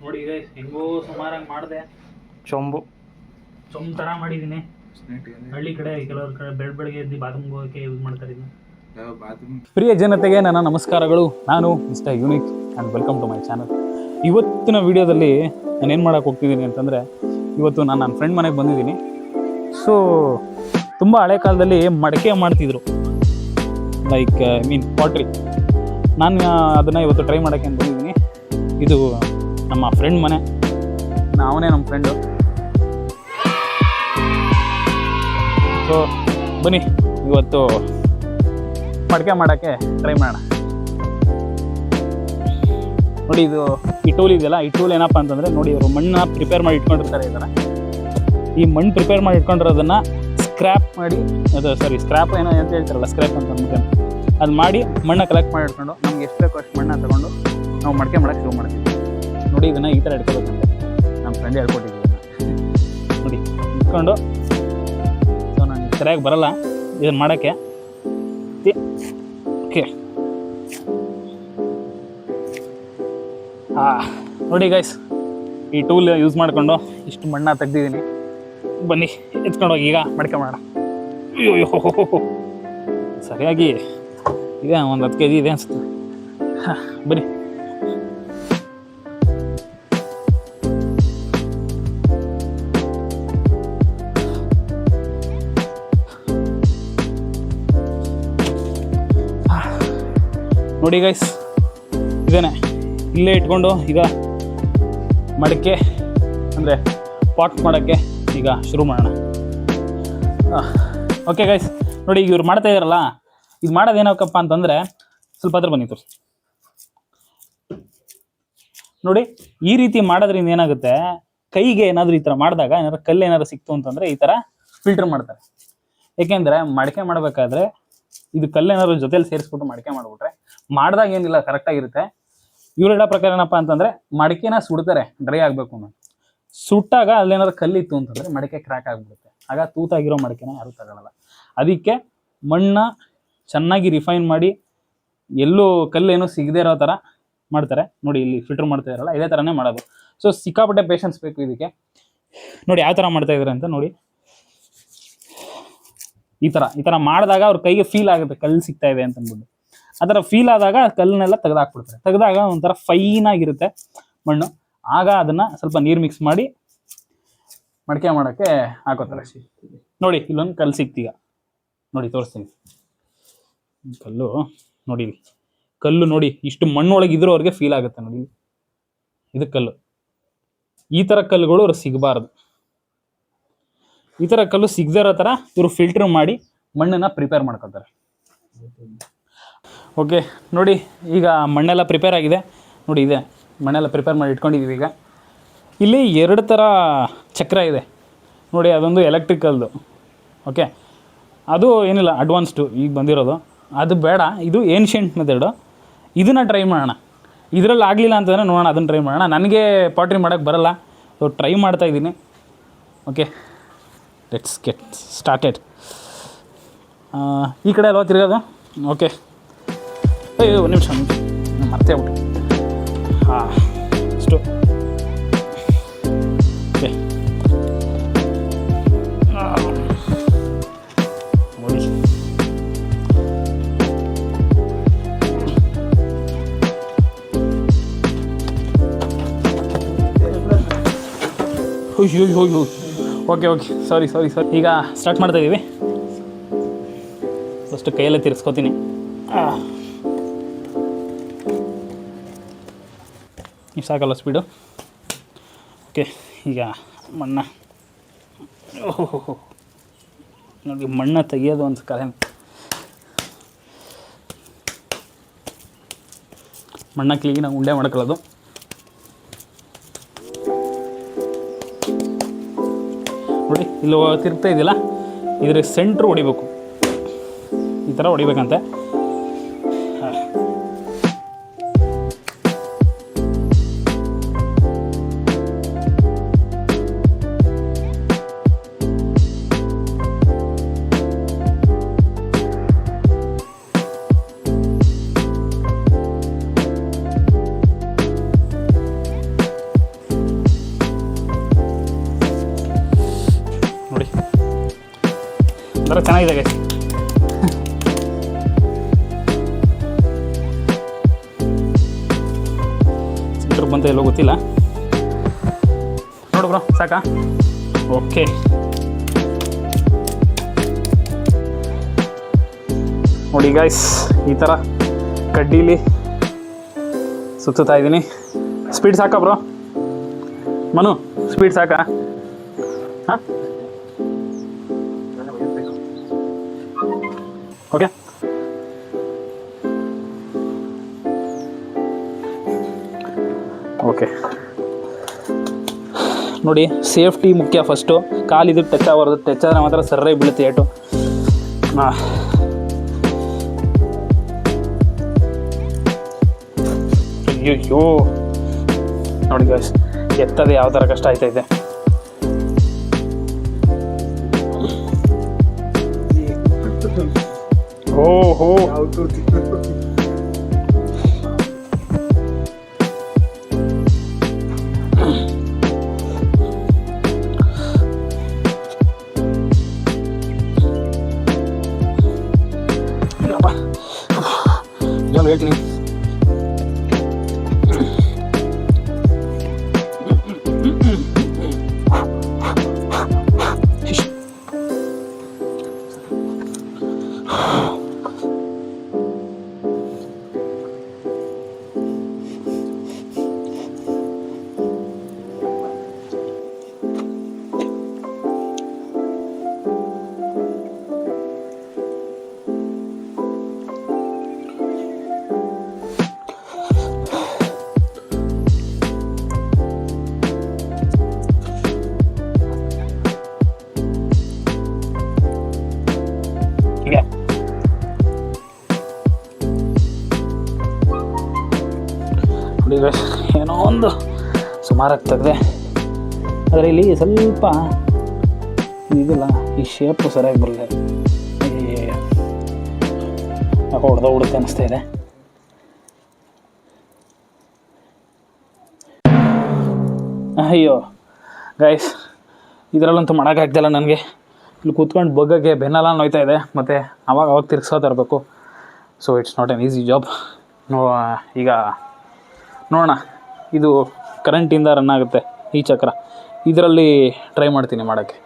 ನೋಡಿ ಈಗ ಹೆಂಗೋ ಸುಮಾರಾಗಿ ಮಾಡಿದೆ. ಚೊಂಬು ಥರ ಮಾಡಿದ್ದೀನಿ. ಹಳ್ಳಿ ಕಡೆ ಕೆಲವ್ರ ಕಡೆ ಬೆಳಗ್ಗೆ ಎದ್ದು ಬಾತ್ರೂಮ್ಗೆ ಹೋಗೋಕ್ಕೆ ಯೂಸ್ ಮಾಡ್ತಾರೆ ಇದನ್ನ. ಪ್ರಿಯ ಜನತೆಗೆ ನನ್ನ ನಮಸ್ಕಾರಗಳು. ನಾನು Mister Unique and welcome to my channel. ಇವತ್ತಿನ ವಿಡಿಯೋದಲ್ಲಿ ನಾನು ಏನು ಮಾಡೋಕ್ಕೆ ಹೋಗ್ತಿದ್ದೀನಿ ಅಂತಂದರೆ, ಇವತ್ತು ನಾನು ನನ್ನ ಫ್ರೆಂಡ್ ಮನೆಗೆ ಬಂದಿದ್ದೀನಿ. ಸೊ ತುಂಬ ಹಳೆ ಕಾಲದಲ್ಲಿ ಮಡಕೆ ಮಾಡ್ತಿದ್ರು, ಲೈಕ್ ಪಾಟ್ರಿ. ನಾನು ಅದನ್ನು ಇವತ್ತು ಟ್ರೈ ಮಾಡೋಕ್ಕೆ ಅಂತ ಬಂದಿದ್ದೀನಿ. ಇದು ನಮ್ಮ ಫ್ರೆಂಡ್ ಮನೆ, ಅವನೇ ನಮ್ಮ ಫ್ರೆಂಡು. ಸೊ ಬನ್ನಿ ಇವತ್ತು ಮಡಕೆ ಮಾಡೋಕ್ಕೆ ಟ್ರೈ ಮಾಡೋಣ. ನೋಡಿ, ಈ ಟೂಲ್ ಇದೆಯಲ್ಲ, ಈ ಟೂಲ್ ಏನಪ್ಪ ಅಂತಂದರೆ, ನೋಡಿ ಇವರು ಮಣ್ಣನ್ನ ಪ್ರಿಪೇರ್ ಮಾಡಿ ಇಟ್ಕೊಂಡಿರ್ತಾರೆ. ಈ ಥರ ಈ ಮಣ್ಣು ಪ್ರಿಪೇರ್ ಮಾಡಿ ಇಟ್ಕೊಂಡಿರೋದನ್ನು ಸ್ಕ್ರ್ಯಾಪ್ ಮಾಡಿ, ಸ್ಕ್ರ್ಯಾಪ್ ಏನೋ ಅಂತ ಹೇಳ್ತಾರಲ್ಲ, ಸ್ಕ್ರ್ಯಾಪ್ ಅಂತ ಅಂದ್ಬಿಟ್ಟು ಅದು ಮಾಡಿ ಮಣ್ಣನ್ನು ಕಲೆಕ್ಟ್ ಮಾಡಿ ಇಟ್ಕೊಂಡು ನಮ್ಗೆ ಎಷ್ಟು ಬೇಕೋ ಅಷ್ಟು ಮಣ್ಣನ್ನು ತೊಗೊಂಡು ನಾವು ಮಡಕೆ ಮಾಡೋಕ್ಕೆ ಶುರು ಮಾಡ್ತೀವಿ. ನೋಡಿ, ಇದನ್ನು ಈ ಥರ ಇಟ್ಕೋಬೇಕಂತೆ, ನಮ್ಮ ಫ್ರೆಂಡ್ ಹೇಳ್ಕೊಟ್ಟಿದ್ದೀವಿ. ನೋಡಿ ಇಟ್ಕೊಂಡು, ಸೊ ನನಗೆ ಸರಿಯಾಗಿ ಬರಲ್ಲ ಇದನ್ನು ಮಾಡೋಕ್ಕೆ. ಓಕೆ, ನೋಡಿ ಗೈಸ್, ಈ ಟೂಲ್ ಯೂಸ್ ಮಾಡಿಕೊಂಡು ಇಷ್ಟು ಮಣ್ಣು ತೆಗ್ದಿದ್ದೀನಿ. ಬನ್ನಿ ಎತ್ಕೊಂಡೋಗಿ ಈಗ ಮಡಕೆ ಮಾಡೋಣ. ಅಯ್ಯೋ, ಸರಿಯಾಗಿ ಇದೆ, ಒಂದು 10 kg ಇದೆ ಅನಿಸುತ್ತೆ. ಬನ್ನಿ. ನೋಡಿ ಗೈಸ್, ಇದೇನೆ ಇಲ್ಲೇ ಇಟ್ಕೊಂಡು ಈಗ ಮಡಕೆ ಅಂದರೆ ಪಾಟ್ ಮಾಡೋಕ್ಕೆ ಈಗ ಶುರು ಮಾಡೋಣ. ಓಕೆ ಗೈಸ್, ನೋಡಿ ಈಗ ಇವ್ರು ಮಾಡ್ತಾ ಇದ್ದಾರಲ್ಲ, ಇದು ಮಾಡೋದೇನಕ್ಕಪ್ಪ ಅಂತಂದರೆ, ಸ್ವಲ್ಪ ಹತ್ರ ಬನ್ನಿ ತೋರಿಸಿ. ನೋಡಿ, ಈ ರೀತಿ ಮಾಡೋದ್ರಿಂದ ಏನಾಗುತ್ತೆ, ಕೈಗೆ ಏನಾದರೂ ಈ ಥರ ಮಾಡಿದಾಗ ಏನಾದ್ರು ಕಲ್ಲು ಏನಾದ್ರು ಸಿಕ್ತು ಅಂತಂದರೆ ಈ ಥರ ಫಿಲ್ಟರ್ ಮಾಡ್ತಾರೆ. ಏಕೆಂದರೆ ಮಡಕೆ ಮಾಡಬೇಕಾದ್ರೆ ಇದು ಕಲ್ಲೇನಾದ್ರು ಜೊತೆಲಿ ಸೇರಿಸ್ಬಿಟ್ಟು ಮಡಕೆ ಮಾಡಿಬಿಟ್ರೆ ಮಾಡಿದಾಗ ಏನಿಲ್ಲ, ಕರೆಕ್ಟಾಗಿರುತ್ತೆ. ಇವ್ರು ಹೇಳೋ ಪ್ರಕಾರ ಏನಪ್ಪ ಅಂತಂದರೆ, ಮಡಕೆನ ಸುಡ್ತಾರೆ ಡ್ರೈ ಆಗಬೇಕು ಅನ್ನೋ. ಸುಟ್ಟಾಗ ಅಲ್ಲೇನಾದ್ರು ಕಲ್ಲಿತ್ತು ಅಂತಂದರೆ ಮಡಕೆ ಕ್ರ್ಯಾಕ್ ಆಗಿಬಿಡುತ್ತೆ. ಆಗ ತೂತಾಗಿರೋ ಮಡಕೆನ ಯಾರೂ ತಗೊಳ್ಳಲ್ಲ. ಅದಕ್ಕೆ ಮಣ್ಣ ಚೆನ್ನಾಗಿ ರಿಫೈನ್ ಮಾಡಿ ಎಲ್ಲೂ ಕಲ್ಲೇನೂ ಸಿಗದೇ ಇರೋ ಥರ ಮಾಡ್ತಾರೆ. ನೋಡಿ, ಇಲ್ಲಿ ಫಿಲ್ಟರ್ ಮಾಡ್ತಾ ಇದ್ದಾರಲ್ಲ, ಇದೇ ಥರನೇ ಮಾಡೋದು. ಸೊ ಸಿಕ್ಕಾಪಟ್ಟೆ ಪೇಷನ್ಸ್ ಬೇಕು ಇದಕ್ಕೆ. ನೋಡಿ ಯಾವ ಥರ ಮಾಡ್ತಾ ಇದ್ದಾರೆ ಅಂತ ನೋಡಿ. ಈ ಥರ ಮಾಡಿದಾಗ ಅವ್ರ ಕೈಗೆ ಫೀಲ್ ಆಗುತ್ತೆ ಕಲ್ಲು ಸಿಗ್ತಾ ಇದೆ ಅಂತ ಅಂದ್ಬಿಟ್ಟು. ಆ ಥರ ಫೀಲ್ ಆದಾಗ ಕಲ್ಲನ್ನೆಲ್ಲ ತೆಗೆದಾಕ್ಬಿಡ್ತಾರೆ. ತೆಗೆದಾಗ ಒಂಥರ ಫೈನ್ ಆಗಿರುತ್ತೆ ಮಣ್ಣು. ಆಗ ಅದನ್ನು ಸ್ವಲ್ಪ ನೀರು ಮಿಕ್ಸ್ ಮಾಡಿ ಮಡಕೆ ಮಾಡೋಕ್ಕೆ ಹಾಕೋತಾರೆ. ನೋಡಿ, ಇಲ್ಲೊಂದು ಕಲ್ಲು ಸಿಕ್ತೀಗ. ನೋಡಿ ತೋರಿಸ್ತೀನಿ ಕಲ್ಲು. ನೋಡಿ ಕಲ್ಲು, ನೋಡಿ ಇಷ್ಟು ಮಣ್ಣೊಳಗೆ ಇದ್ರವ್ರಿಗೆ ಫೀಲ್ ಆಗುತ್ತೆ. ನೋಡಿ ಇದು ಕಲ್ಲು. ಈ ಥರ ಕಲ್ಲುಗಳು ಅವ್ರು ಸಿಗಬಾರ್ದು. ಈ ಥರ ಕಲ್ಲು ಸಿಗದೇ ಇರೋ ಥರ ಇವರು ಫಿಲ್ಟರ್ ಮಾಡಿ ಮಣ್ಣನ್ನು ಪ್ರಿಪೇರ್ ಮಾಡ್ಕೊತಾರೆ. ಓಕೆ, ನೋಡಿ ಈಗ ಮಣ್ಣೆಲ್ಲ ಪ್ರಿಪೇರ್ ಆಗಿದೆ. ನೋಡಿ ಇದೆ ಮಣ್ಣೆಲ್ಲ ಪ್ರಿಪೇರ್ ಮಾಡಿ ಇಟ್ಕೊಂಡಿದ್ದೀವಿ. ಈಗ ಇಲ್ಲಿ 2 ಥರ ಚಕ್ರ ಇದೆ ನೋಡಿ. ಅದೊಂದು ಎಲೆಕ್ಟ್ರಿಕಲ್ದು, ಓಕೆ, ಅದು ಏನಿಲ್ಲ, ಅಡ್ವಾನ್ಸ್ಡು ಈಗ ಬಂದಿರೋದು. ಅದು ಬೇಡ, ಇದು ಏನ್ಷಿಯಂಟ್ ಮೆಥಡು. ಇದನ್ನು ಟ್ರೈ ಮಾಡೋಣ. ಇದರಲ್ಲಿ ಆಗಲಿಲ್ಲ ಅಂತಂದರೆ ನೋಡೋಣ, ಅದನ್ನು ಟ್ರೈ ಮಾಡೋಣ. ನನಗೆ ಪಾಟ್ರಿ ಮಾಡೋಕ್ಕೆ ಬರಲ್ಲ, ಸೊ ಟ್ರೈ ಮಾಡ್ತಾಯಿದ್ದೀನಿ. Okay, let's get started. ಈ ಕಡೆ ಅಲ್ವಾ ತಿರ್ಗೋದು? ಓಕೆ, ಅಯ್ಯೋ ಒಂದು ನಿಮಿಷ ಮರ್ತೇ ಬಿಟ್ಟು. ಇಷ್ಟು ಓಕೆ. ನೋಡಿ, ಅಯ್ಯೋ, ಓಕೆ, ಸಾರಿ. ಈಗ ಸ್ಟಾರ್ಟ್ ಮಾಡ್ತಾಯಿದ್ದೀವಿ. ಫಸ್ಟು ಕೈಯಲ್ಲೇ ತಿರ್ಸ್ಕೊತೀನಿ. ನೀವು ಸಾಕಲ್ಲ ಸ್ಪೀಡು. ಓಕೆ, ಈಗ ಮಣ್ಣ ನೋಡಿ, ಮಣ್ಣ ತೆಗಿಯೋದು ಒಂದು ಕಲೆ. ಮಣ್ಣ ಕ್ಲೀನಾಗಿ ಉಂಡೆ ಮಾಡ್ಕೊಳ್ಳೋದು. ನೋಡಿ, ಇಲ್ಲಿ ತಿರ್ಗ್ತಾ ಇದೆಯಲ್ಲ, ಇದ್ರ ಸೆಂಟ್ರ್ ಹೊಡಿಬೇಕು. ಈ ಥರ ಹೊಡಿಬೇಕಂತೆ. ಒಂಥರ ಚೆನ್ನಾಗಿದೆ ಗೈಸ್. ಸೆಂಟ್ರ್ ಬಂತ ಎಲ್ಲೋ ಗೊತ್ತಿಲ್ಲ. ನೋಡು ಬ್ರೋ, ಸಾಕಾ? ಓಕೆ. ನೋಡಿ ಗೈಸ್, ಈ ಥರ ಕಡ್ಡೀಲಿ ಸುತ್ತಾ ಇದ್ದೀನಿ. ಸ್ಪೀಡ್ ಸಾಕಾ ಬ್ರೋ? ಮನು, ಸ್ಪೀಡ್ ಸಾಕಾ? ಹಾಂ, ಓಕೆ. ಓಕೆ ನೋಡಿ, ಸೇಫ್ಟಿ ಮುಖ್ಯ ಫಸ್ಟು. ಕಾಲಿದು ಟಚ್ ಆಗಬಾರ್ದು, ಟಚ್ ಆದರೆ ಮಾತ್ರ ಸರ್ರೇ ಬೀಳುತ್ತೆ ಏಟು. ಹಾಂ, ಅಯ್ಯೋ ನೋಡಿ ಗೈಸ್, ಎತ್ತದೇ ಯಾವ ಥರ ಕಷ್ಟ ಆಯ್ತೈತೆ. ಓಹೋ, ಹೇಳ್ತೀನಿ. ಏನೋ ಒಂದು ಸುಮಾರಾಗಿ ತೆಗೆದೆ, ಆದರೆ ಇಲ್ಲಿ ಸ್ವಲ್ಪ ಇದಿಲ್ಲ, ಈ ಶೇಪು ಸರಿಯಾಗಿ ಬರಲ್ಲ. ಯಾಕೋ ಹೊಡೆದೋಗ್ಬಿಡುತ್ತೆ ಅನ್ನಿಸ್ತಾ ಇದೆ. ಅಯ್ಯೋ ಗೈಸ್, ಇದರಲ್ಲಂತೂ ಮಾಡೋಕ್ಕಾಗ್ತಿಲ್ಲ ನನಗೆ. ಇಲ್ಲಿ ಕೂತ್ಕೊಂಡು ಬಗ್ಗಕ್ಕೆ ಬೆನ್ನೆಲ್ಲ ನೋಯ್ತಾ ಇದೆ, ಮತ್ತು ಅವಾಗ ತಿರ್ಗಿಸೋದು ಇರಬೇಕು. So it's not an easy job. ಈಗ ನೋಡೋಣ, ಇದು ಕರೆಂಟಿಂದ ರನ್ ಆಗುತ್ತೆ ಈ ಚಕ್ರ, ಇದರಲ್ಲಿ ಟ್ರೈ ಮಾಡ್ತೀನಿ ಮಾಡೋಕ್ಕೆ.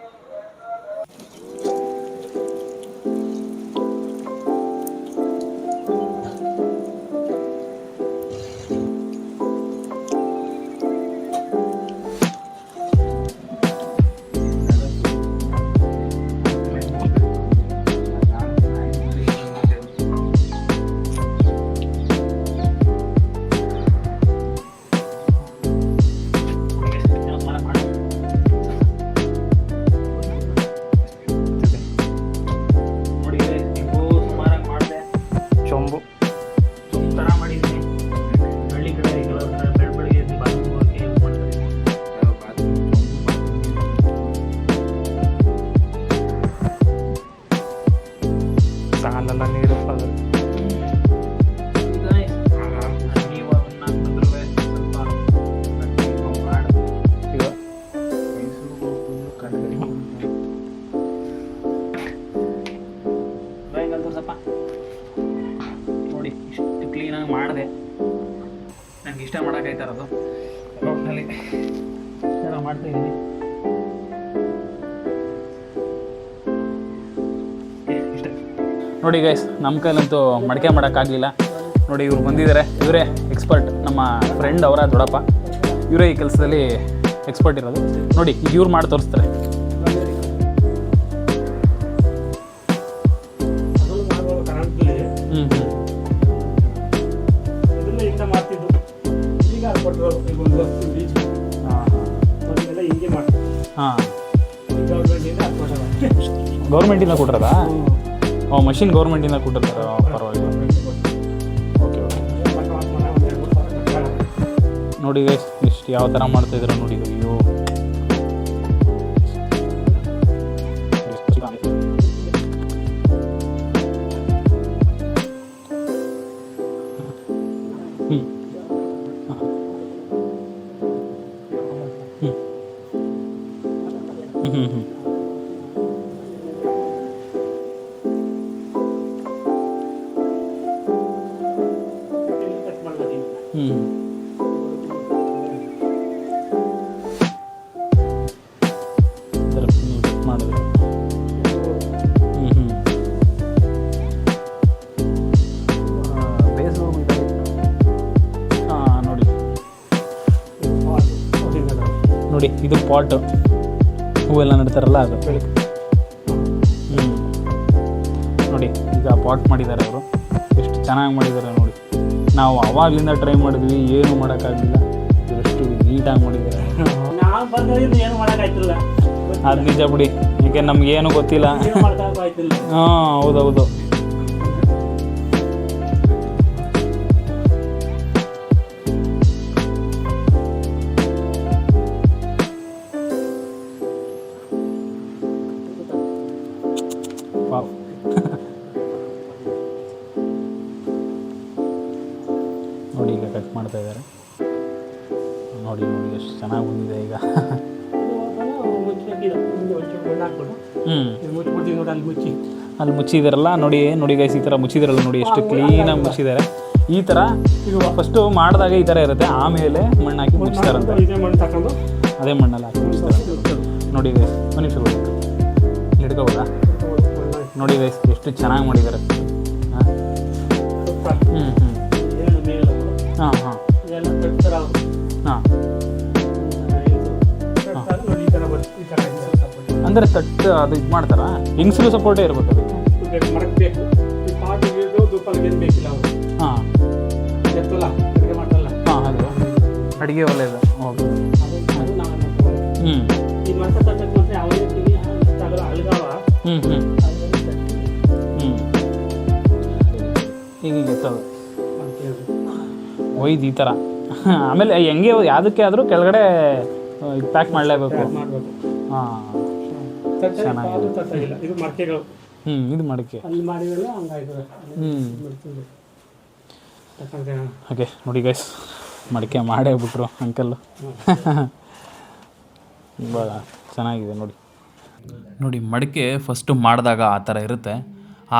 ನೋಡಿ, ಇಷ್ಟು ಕ್ಲೀನಾಗಿ ಮಾಡಿದೆ. ನನಗೆ ಇಷ್ಟ ಮಾಡೋಕ್ಕಾಯ್ತಾ ಇರೋದು ರೋಡ್ನಲ್ಲಿ ಚೆನ್ನಾಗಿ ಮಾಡ್ತಾಯಿದ್ದೀನಿ. ಇಷ್ಟ ನೋಡಿ ಗೈಸ್, ನಮ್ಮ ಕೈಲಂತೂ ಮಡಿಕೆ ಮಾಡೋಕ್ಕಾಗಲಿಲ್ಲ. ನೋಡಿ, ಇವ್ರು ಬಂದಿದ್ದಾರೆ, ಇವರೇ ಎಕ್ಸ್ಪರ್ಟ್. ನಮ್ಮ ಫ್ರೆಂಡ್ ಅವರ ದೊಡ್ಡಪ್ಪ, ಇವರೇ ಈ ಕೆಲಸದಲ್ಲಿ ಎಕ್ಸ್ಪರ್ಟ್ ಇರೋದು. ನೋಡಿ, ಈಗ ಇವ್ರು ಮಾಡಿ ತೋರಿಸ್ತಾರೆ. ಹಾಂ, ಗೌರ್ಮೆಂಟಿಂದ ಕೊಟ್ಟಿರೋದಾ? ಮಷಿನ್ ಗೌರ್ಮೆಂಟಿಂದ ಕೊಟ್ಟಿರ್ತಾರೆ, ಪರವಾಗಿಲ್ಲ. Okay okay. ನೋಡಿ ಗೈಸ್, ಇಷ್ಟು ಯಾವ ಥರ ಮಾಡ್ತಾಯಿದ್ರು ನೋಡಿ. ಅಯ್ಯೋ, ನೋಡಿ ಇದು ಪಾಟು, ಹೂವೆಲ್ಲ ನಡ್ತಾರಲ್ಲ ಅದು. ನೋಡಿ ಈಗ ಪಾಟ್ ಮಾಡಿದ್ದಾರೆ ಅವರು, ಎಷ್ಟು ಚೆನ್ನಾಗಿ ಮಾಡಿದ್ದಾರೆ ನೋಡಿ. ನಾವು ಅವಾಗಲಿಂದ ಟ್ರೈ ಮಾಡಿದ್ವಿ, ಏನು ಮಾಡೋಕ್ಕಾಗಲಿಲ್ಲ. ಎಷ್ಟು ನೀಟಾಗಿ ಮಾಡಿದ್ದಾರೆ. ನಾವು ಬಂದಿದ್ದು ಏನು ಮಾಡೋಕ್ಕಾಯ್ತಿಲ್ಲ. ಅದು ನಿಜ ಬಿಡಿ, ಯಾಕೆ ನಮಗೇನು ಗೊತ್ತಿಲ್ಲ. ಹಾಂ ಹೌದೌದು. ನೋಡಿ ಈಗ ಕಟ್ ಮಾಡ್ತಾ ಇದ್ದಾರೆ. ನೋಡಿ ನೋಡಿ ಎಷ್ಟು ಚೆನ್ನಾಗಿ ಬಂದಿದೆ ಈಗ. ಅಲ್ಲಿ ಮುಚ್ಚಿದಾರಲ್ಲ ನೋಡಿ, ನೋಡಿ ಗೈಸ್ ಈ ಥರ ಮುಚ್ಚಿದಾರಲ್ಲ ನೋಡಿ, ಎಷ್ಟು ಕ್ಲೀನಾಗಿ ಮುಚ್ಚಿದ್ದಾರೆ. ಈ ಥರ ಫಸ್ಟು ಮಾಡಿದಾಗ ಈ ಥರ ಇರುತ್ತೆ, ಆಮೇಲೆ ಮಣ್ಣು ಹಾಕಿ ಮುಚ್ತಾರಂತೆ. ಅದೇ ಮಣ್ಣಲ್ಲಿ ಹಾಕಿ ಮುಚ್ತಾರೆ. ನೋಡಿ ಗೈಸ್ ಒಂದು ನಿಮಿಷ ಹಿಡ್ಕೋಬೋದಾ? ನೋಡಿ ಗೈಸ್ ಎಷ್ಟು ಚೆನ್ನಾಗಿ ಮಾಡಿದ್ದಾರೆ. ಹಾಂ ಹಾಂ ಹಾಂ ಹಾಂ ಅಂದರೆ ತಟ್ಟು ಅದು ಇದು ಮಾಡ್ತಾರಾ? ಹೆಂಗಸರು ಸಪೋರ್ಟೇ ಇರ್ಬೇಕು ಅದಕ್ಕೆ. ಹಾಂ ಹಾಂ ಅದು ಅಡುಗೆ ಒಳ್ಳೆಯದು. ಓಕೆ. ಹ್ಞೂ ಹ್ಞೂ ಹ್ಞೂ ಹ್ಞೂ ಈಗ ಎತ್ತೋದು ಒಯ್ದು ಈ ಥರ. ಆಮೇಲೆ ಹೆಂಗೆ ಯಾವುದಕ್ಕೆ ಆದರೂ ಕೆಳಗಡೆ ಪ್ಯಾಕ್ ಮಾಡಲೇಬೇಕು. ಹಾಂ ಚೆನ್ನಾಗಿದೆ. ಇದು ಮಡಕೆಗಳು. ಇದು ಮಡಕೆ. ಓಕೆ ನೋಡಿ ಗೈಸ್, ಮಡಕೆ ಮಾಡೇ ಬಿಟ್ರು ಅಂಕಲ್ಲು. ಭಾಳ ಚೆನ್ನಾಗಿದೆ ನೋಡಿ. ನೋಡಿ ಮಡಕೆ ಫಸ್ಟು ಮಾಡಿದಾಗ ಆ ಥರ ಇರುತ್ತೆ.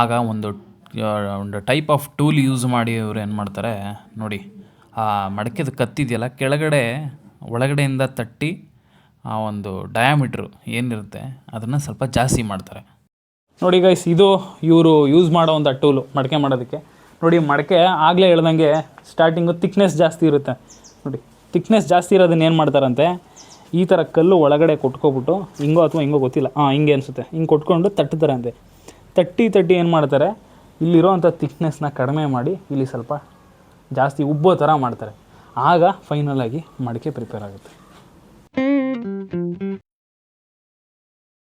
ಆಗ ಒಂದು ಟೈಪ್ ಆಫ್ ಟೂಲ್ ಯೂಸ್ ಮಾಡಿ ಇವರು ಏನು ಮಾಡ್ತಾರೆ ನೋಡಿ, ಆ ಮಡಕೆದು ಕತ್ತಿದೆಯಲ್ಲ ಕೆಳಗಡೆ ಒಳಗಡೆಯಿಂದ ತಟ್ಟಿ ಆ ಒಂದು ಡಯಾಮೀಟ್ರು ಏನಿರುತ್ತೆ ಅದನ್ನು ಸ್ವಲ್ಪ ಜಾಸ್ತಿ ಮಾಡ್ತಾರೆ. ನೋಡಿ ಗೈಸ್, ಇದು ಇವರು ಯೂಸ್ ಮಾಡೋವಂಥ ಟೂಲು ಮಡಕೆ ಮಾಡೋದಕ್ಕೆ. ನೋಡಿ ಮಡಕೆ ಆಗಲೇ ಹೇಳ್ದಂಗೆ ಸ್ಟಾರ್ಟಿಂಗು ತಿಕ್ನೆಸ್ ಜಾಸ್ತಿ ಇರುತ್ತೆ. ನೋಡಿ ತಿಕ್ನೆಸ್ ಜಾಸ್ತಿ ಇರೋದನ್ನ ಏನು ಮಾಡ್ತಾರಂತೆ, ಈ ಥರ ಕಲ್ಲು ಒಳಗಡೆ ಕೊಟ್ಕೊಬಿಟ್ಟು ಹಿಂಗೋ ಅಥವಾ ಹಿಂಗೋ ಗೊತ್ತಿಲ್ಲ, ಹಿಂಗೆ ಅನಿಸುತ್ತೆ, ಹಿಂಗೆ ಕೊಟ್ಕೊಂಡು ತಟ್ಟುತ್ತಾರಂತೆ. ತಟ್ಟಿ ಏನು ಮಾಡ್ತಾರೆ, ಇಲ್ಲಿರೋವಂಥ ತಿಕ್ನೆಸ್ನ ಕಡಿಮೆ ಮಾಡಿ ಇಲ್ಲಿ ಸ್ವಲ್ಪ ಜಾಸ್ತಿ ಉಬ್ಬೋ ಥರ ಮಾಡ್ತಾರೆ. ಆಗ ಫೈನಲಾಗಿ ಮಡಕೆ ಪ್ರಿಪೇರ್ ಆಗುತ್ತೆ.